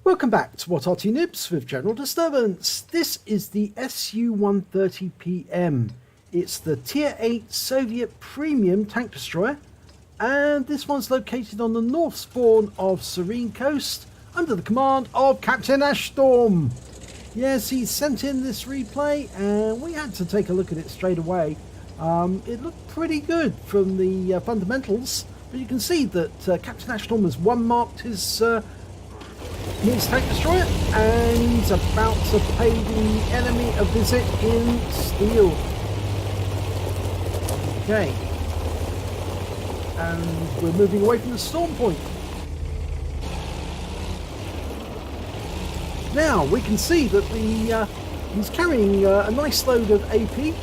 Welcome back to What Arty Noobs with General Disturbance. This is the SU-130PM. It's the Tier 8 Soviet Premium Tank Destroyer, and this one's located on the north spawn of Serene Coast under the command of Captain Ashstorm. Yes, he sent in this replay and we had to take a look at it straight away. It looked pretty good from the fundamentals, but you can see that Captain Ashstorm has one-marked his tank destroyer and he's about to pay the enemy a visit in steel. Okay, and we're moving away from the storm point. Now we can see that he's carrying a nice load of AP,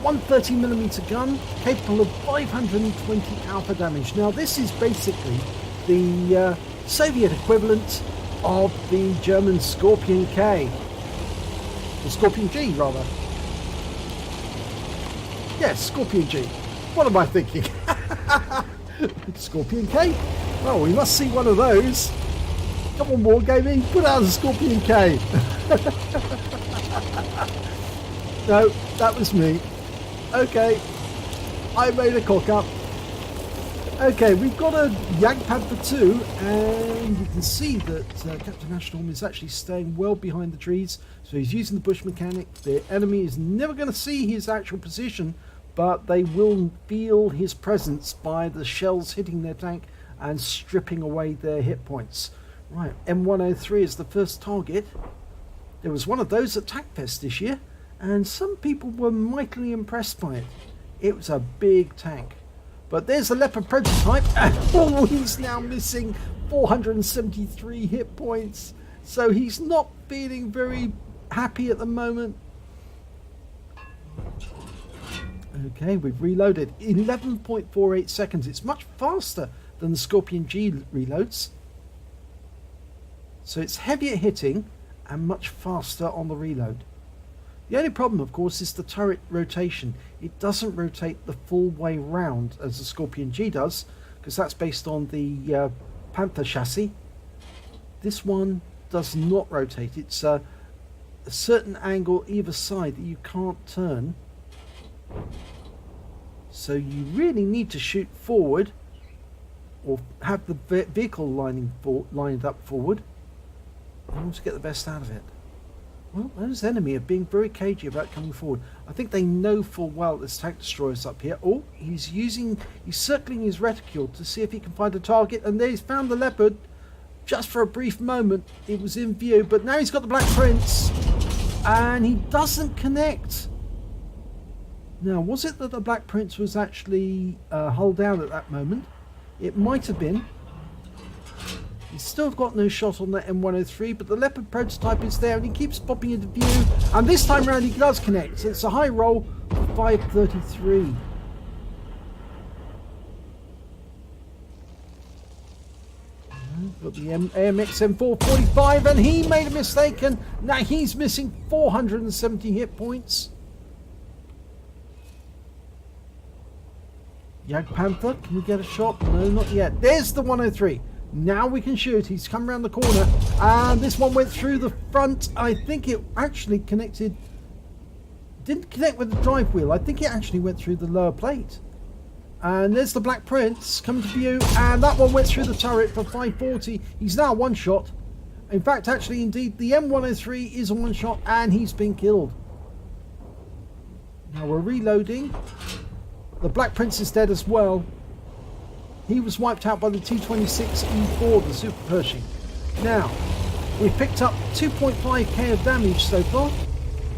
130mm gun capable of 520 alpha damage. Now this is basically the Soviet equivalent of the German Scorpion K. The Scorpion G, rather. Yes, Scorpion G. What am I thinking? Scorpion K? Well, we must see one of those. Come on, Wargaming, put out a Scorpion K. No, that was me. Okay, I made a cock up. Okay, we've got a Jagdpanther 2, and you can see that Captain Ashstorm is actually staying well behind the trees, so he's using the bush mechanic. The enemy is never going to see his actual position, but they will feel his presence by the shells hitting their tank and stripping away their hit points. Right, M103 is the first target. There was one of those at TACFest this year, and some people were mightily impressed by it. It was a big tank. But there's the Leopard prototype, and oh, he's now missing 473 hit points. So he's not feeling very happy at the moment. Okay, we've reloaded. 11.48 seconds. It's much faster than the Scorpion G reloads. So it's heavier hitting and much faster on the reload. The only problem, of course, is the turret rotation. It doesn't rotate the full way round as the Scorpion G does, because that's based on the Panther chassis. This one does not rotate. It's a certain angle either side that you can't turn. So you really need to shoot forward or have the vehicle lined up forward in order to get the best out of it. Well, those enemy are being very cagey about coming forward. I think they know full well this tank destroyer's up here. Oh, he's circling his reticule to see if he can find a target, and there he's found the Leopard. Just for a brief moment, it was in view, but now he's got the Black Prince, and he doesn't connect. Now, was it that the Black Prince was actually hull down at that moment? It might have been. He's still got no shot on that M103, but the Leopard prototype is there and he keeps popping into view. And this time around he does connect. So it's a high roll for 533. Got the AMX M445, and he made a mistake, and now he's missing 470 hit points. Jagdpanther, can we get a shot? No, not yet. There's the 103. Now we can shoot. He's come around the corner, and this one went through the front. I think it actually didn't connect with the drive wheel. I think it actually went through the lower plate. And there's the Black Prince coming to view, and that one went through the turret for 540. He's now one shot. In fact, actually, indeed, the M103 is a one shot, and he's been killed. Now we're reloading. The Black Prince is dead as well. He was wiped out by the T-26E4, the Super Pershing. Now, we've picked up 2.5k of damage so far,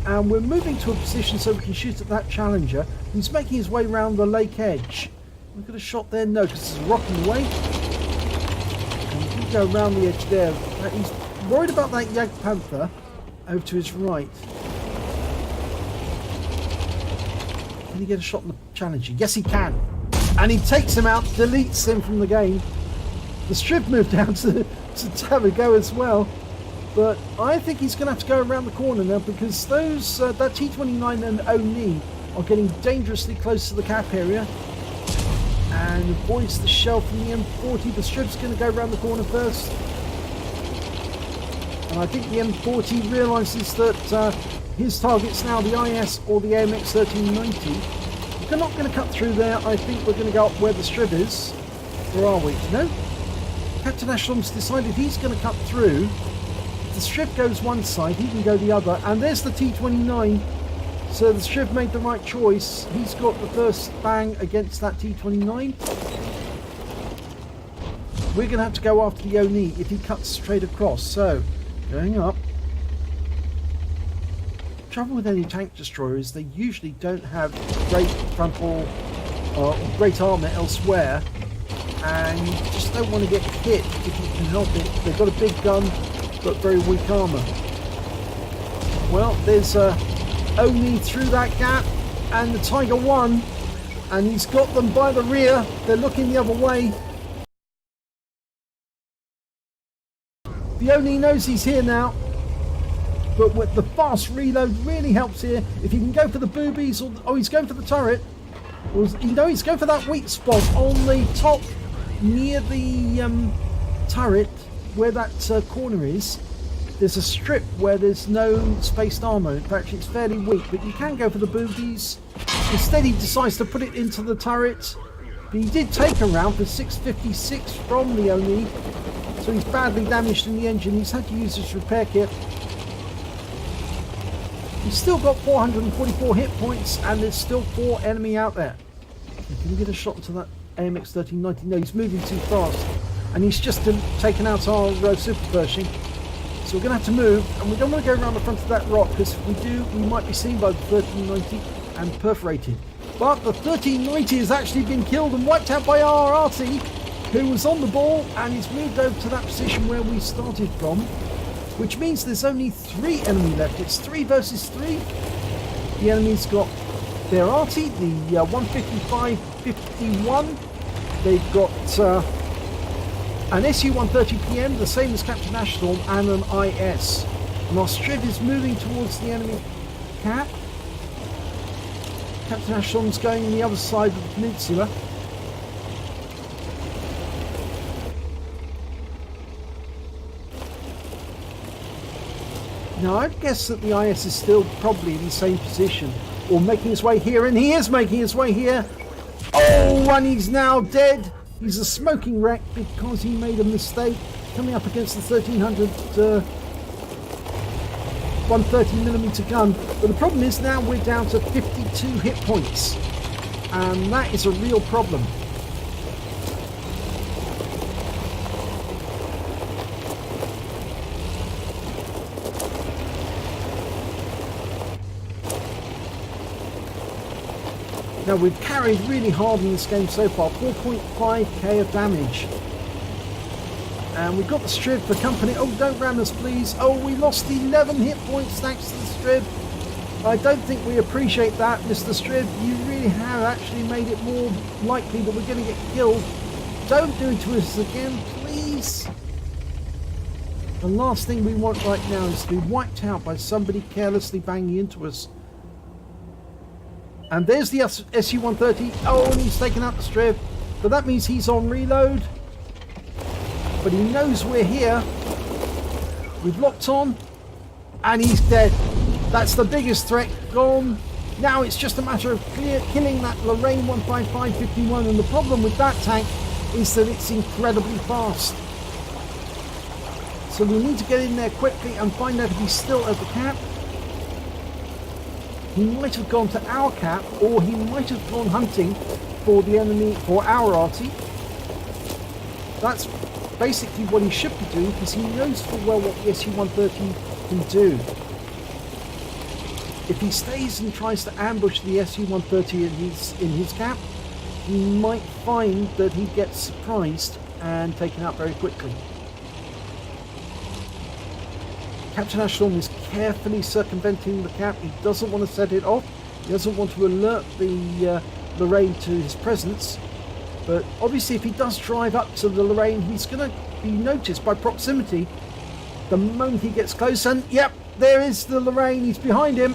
and we're moving to a position so we can shoot at that Challenger. He's making his way around the lake edge. We've got a shot there? No, because there's a rock in the way. And we go around the edge there. He's worried about that Jagdpanther over to his right. Can he get a shot on the Challenger? Yes, he can. And he takes him out, deletes him from the game. The strip moved down to have a go as well. But I think he's going to have to go around the corner now, because those that T-29 and Oni are getting dangerously close to the cap area. And avoids the shell from the M40. The strip's going to go around the corner first. And I think the M40 realises that his target's now the IS or the AMX 1390. We're not going to cut through there. I think we're going to go up where the strip is. Or are we? No? Captain Ashlam's decided he's going to cut through. If the strip goes one side, he can go the other. And there's the T29. So the strip made the right choice. He's got the first bang against that T29. We're going to have to go after the Oni if he cuts straight across. So, going up. Trouble with any tank destroyer is they usually don't have great frontal or great armour elsewhere, and you just don't want to get hit if you can help it. They've got a big gun but very weak armour. Well, there's Oni through that gap, and the Tiger won, and he's got them by the rear. They're looking the other way. The Oni knows he's here now, but with the fast reload really helps here. If he can go for the boobies, or oh, he's going for the turret. Or, you know, he's going for that weak spot on the top near the turret where that corner is. There's a strip where there's no spaced armour. In fact, it's fairly weak, but you can go for the boobies. Instead, he decides to put it into the turret. But he did take a round for 656 from the Oni. So he's badly damaged in the engine. He's had to use his repair kit. He's still got 444 hit points, and there's still 4 enemy out there. Can we get a shot into that AMX 1390? No, he's moving too fast. And he's just taken out our Super Pershing. So we're going to have to move, and we don't want to go around the front of that rock, because if we do, we might be seen by the 1390 and perforated. But the 1390 has actually been killed and wiped out by our Arty, who was on the ball, and he's moved over to that position where we started from, which means there's only 3 enemy left. It's 3 versus 3. The enemy's got their Arty, the 155-51. They've got an SU-130PM, the same as Captain Ashstorm, and an IS. And our Striv is moving towards the enemy cap. Captain Ashstorm's going on the other side of the peninsula. Now, I'd guess that the IS is still probably in the same position, or making his way here, and he is making his way here. Oh, and he's now dead. He's a smoking wreck because he made a mistake coming up against the 1300 130mm gun. But the problem is now we're down to 52 hit points, and that is a real problem. Now, we've carried really hard in this game so far, 4.5k of damage. And we've got the Striv for company. Oh, don't ram us, please. Oh, we lost 11 hit points thanks to the Striv. I don't think we appreciate that, Mr. Striv. You really have actually made it more likely that we're going to get killed. Don't do it to us again, please. The last thing we want right now is to be wiped out by somebody carelessly banging into us. And there's the SU-130. Oh, and he's taken out the Striv. But that means he's on reload. But he knows we're here. We've locked on. And he's dead. That's the biggest threat gone. Now it's just a matter of killing that Lorraine 155-51. And the problem with that tank is that it's incredibly fast. So we need to get in there quickly and find out if he's still at the cap. He might have gone to our cap, or he might have gone hunting for the enemy, for our Arty. That's basically what he should be doing, because he knows full well what the SU-130 can do. If he stays and tries to ambush the SU-130 in his cap, he might find that he gets surprised and taken out very quickly. Captain Ashstorm is carefully circumventing the cap. He doesn't want to set it off. He doesn't want to alert the Lorraine to his presence. But obviously if he does drive up to the Lorraine, he's going to be noticed by proximity the moment he gets close. And yep, there is the Lorraine. He's behind him.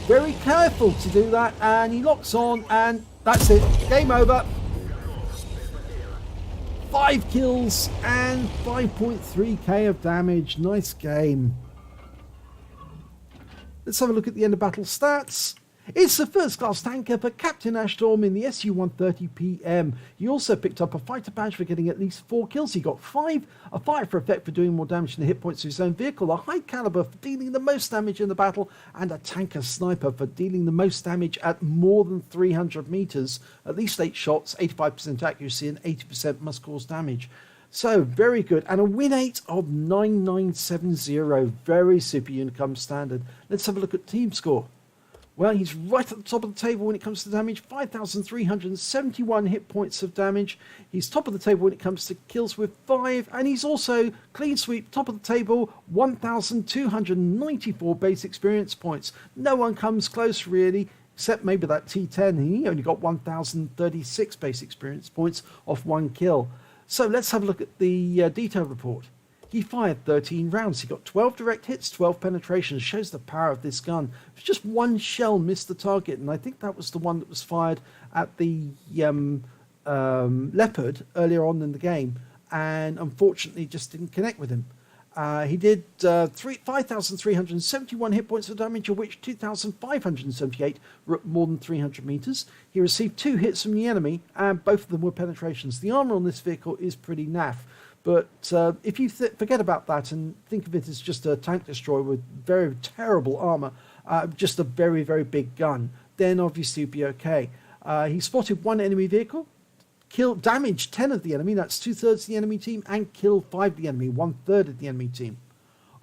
Very careful to do that. And he locks on, and that's it. Game over. 5 kills and 5.3k of damage. Nice game. Let's have a look at the end of battle stats. It's the first class tanker for Captain Ashtorm in the SU-130PM. He also picked up a fighter badge for getting at least 4 kills. He got 5, a fire for effect for doing more damage than the hit points of his own vehicle, a high caliber for dealing the most damage in the battle, and a tanker sniper for dealing the most damage at more than 300 meters, at least 8 shots, 85% accuracy, and 80% must cause damage. So, very good. And a win rate of 9970. Very super Unicum standard. Let's have a look at team score. Well, he's right at the top of the table when it comes to damage. 5,371 hit points of damage. He's top of the table when it comes to kills with 5. And he's also clean sweep, top of the table, 1,294 base experience points. No one comes close, really, except maybe that T10. He only got 1,036 base experience points off 1 kill. So let's have a look at the detail report. He fired 13 rounds. He got 12 direct hits, 12 penetrations. Shows the power of this gun. Just 1 shell missed the target, and I think that was the one that was fired at the Leopard earlier on in the game, and unfortunately just didn't connect with him. He did 5,371 hit points of damage, of which 2,578 were at more than 300 meters. He received 2 hits from the enemy, and both of them were penetrations. The armor on this vehicle is pretty naff, but if you forget about that and think of it as just a tank destroyer with very terrible armor, just a very, very big gun, then obviously you'd be okay. He spotted 1 enemy vehicle, damaged 10 of the enemy, that's 2/3 of the enemy team, and killed 5 of the enemy, 1/3 of the enemy team.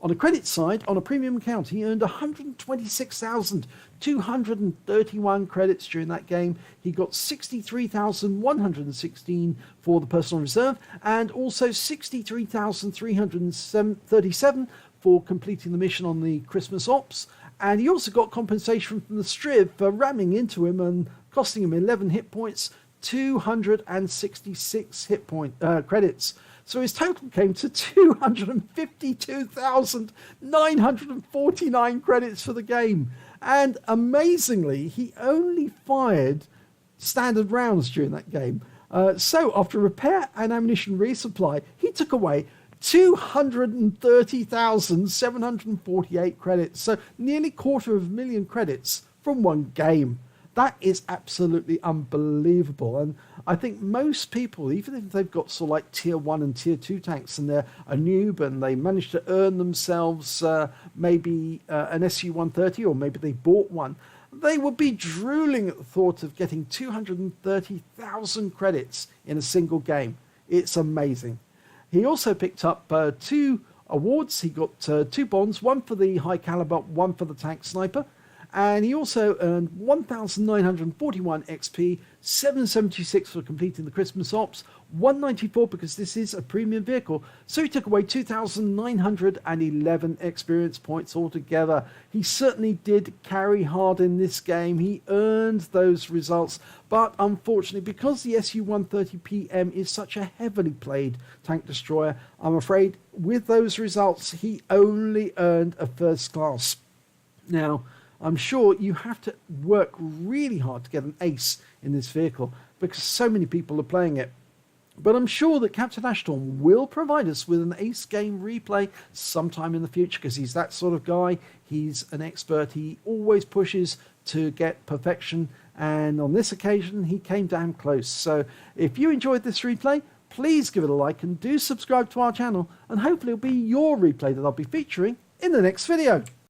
On the credit side, on a premium account, he earned 126,231 credits during that game. He got 63,116 for the personal reserve, and also 63,337 for completing the mission on the Christmas Ops. And he also got compensation from the Striv for ramming into him and costing him 11 hit points, 266 hit point credits. So his total came to 252,949 credits for the game. And amazingly, he only fired standard rounds during that game. So after repair and ammunition resupply, he took away 230,748 credits. So nearly 250,000 credits from 1 game. That is absolutely unbelievable. And I think most people, even if they've got sort of like tier 1 and tier 2 tanks and they're a noob and they managed to earn themselves maybe an SU-130, or maybe they bought one, they would be drooling at the thought of getting 230,000 credits in a single game. It's amazing. He also picked up 2 awards. He got 2 bonds, 1 for the high caliber, 1 for the tank sniper. And he also earned 1,941 XP, 776 for completing the Christmas Ops, 194 because this is a premium vehicle. So he took away 2,911 experience points altogether. He certainly did carry hard in this game. He earned those results. But unfortunately, because the SU-130PM is such a heavily played tank destroyer, I'm afraid with those results, he only earned a first class. Now, I'm sure you have to work really hard to get an ace in this vehicle because so many people are playing it. But I'm sure that Captain Ashtorm will provide us with an ace game replay sometime in the future because he's that sort of guy. He's an expert. He always pushes to get perfection. And on this occasion, he came damn close. So if you enjoyed this replay, please give it a like and do subscribe to our channel. And hopefully it'll be your replay that I'll be featuring in the next video.